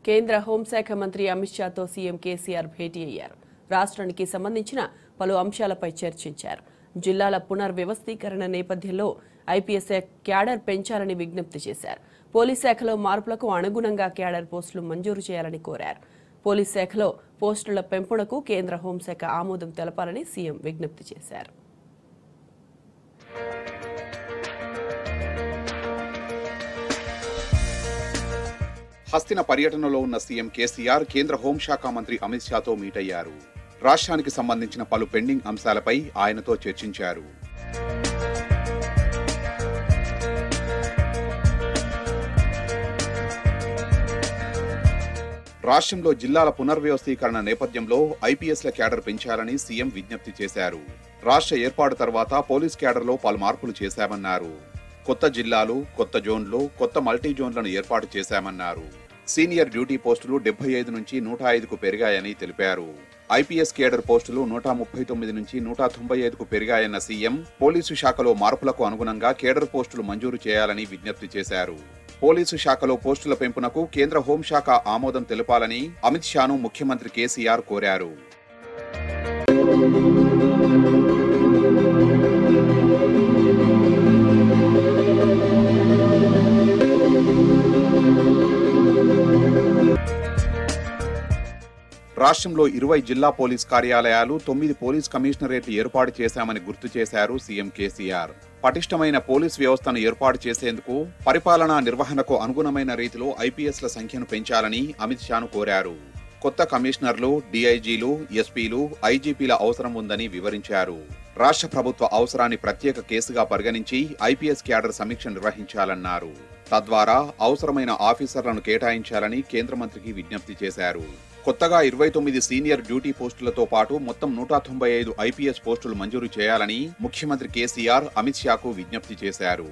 కేంద్ర హోంశాఖ మంత్రి అమిత్ షాతో సీఎం కేసీఆర్ భేటీ అయ్యారు. రాష్ట్రానికి సంబంధించిన పలు అంశాలపై చర్చించారు. జిల్లాల పునర్వ్యవస్థీకరణ నేపథ్యంలో ఐపీఎస్ క్యాడర్ పెంచాలని విజ్ఞప్తి చేశారు. పోలీస్ శాఖలో మార్పులకు అనుగుణంగా క్యాడర్ పోస్టులు మంజూరు చేయాలని కోరారు. పోలీస్ శాఖలో పోస్టుల పెంపునకు కేంద్ర హోంశాఖ ఆమోదం తెలపాలని సీఎం విజ్ఞప్తి చేశారు. హస్తిన పర్యటనలో ఉన్న సీఎం కేసీఆర్ కేంద్ర హోంశాఖ మంత్రి అమిత్ షాతో మీట్ అయ్యారు. రాష్ట్రానికి సంబంధించిన పలు పెండింగ్ అంశాలపై ఆయనతో చర్చించారు. రాష్ట్రంలో జిల్లాల పునర్వ్యవస్థీకరణ నేపథ్యంలో ఐపీఎస్ల క్యాడర్ పెంచాలని సీఎం విజ్ఞప్తి చేశారు. రాష్ట్ర ఏర్పాటు తర్వాత పోలీస్ క్యాడర్లో పలు మార్పులు చేశామన్నారు. కొత్త జిల్లాలు, కొత్త జోన్లు, కొత్త మల్టీ జోన్లను ఏర్పాటు చేశామన్నారు. సీనియర్ డ్యూటీ పోస్టులు 75 నుంచి 105కు పెరిగాయని తెలిపారు. ఐపీఎస్ కేడర్ పోస్టులు 139 నుంచి 195కు పెరిగాయన్న సీఎం పోలీసు శాఖలో మార్పులకు అనుగుణంగా కేడర్ పోస్టులు మంజూరు చేయాలని విజ్ఞప్తి చేశారు. పోలీసు శాఖలో పోస్టుల పెంపునకు కేంద్ర హోంశాఖ ఆమోదం తెలపాలని అమిత్ షాను ముఖ్యమంత్రి కేసీఆర్ కోరారు. రాష్ట్రంలో 20 జిల్లా పోలీస్ కార్యాలయాలు, 9 పోలీస్ కమిషనరేట్లు ఏర్పాటు చేశామని గుర్తు చేశారు సీఎం కేసీఆర్. పటిష్టమైన పోలీస్ వ్యవస్థను ఏర్పాటు చేసేందుకు పరిపాలనా నిర్వహణకు అనుగుణమైన రీతిలో ఐపీఎస్ల సంఖ్యను పెంచాలని అమిత్ షాను కోరారు. కొత్త కమిషనర్లు, డీఐజీలు, ఎస్పీలు, ఐజీపీల అవసరం ఉందని వివరించారు. రాష్ట్ర ప్రభుత్వ అవసరాన్ని ప్రత్యేక కేసుగా పరిగణించి ఐపీఎస్ క్యాడర్ సమీక్ష నిర్వహించాలన్నారు. తద్వారా అవసరమైన ఆఫీసర్లను కేటాయించాలని కేంద్ర మంత్రికి విజ్ఞప్తి చేశారు. కొత్తగా 29 సీనియర్ డ్యూటీ పోస్టులతో పాటు మొత్తం 195 ఐపీఎస్ పోస్టులు మంజూరు చేయాలని ముఖ్యమంత్రి కేసీఆర్ అమిత్ షాకు విజ్ఞప్తి చేశారు.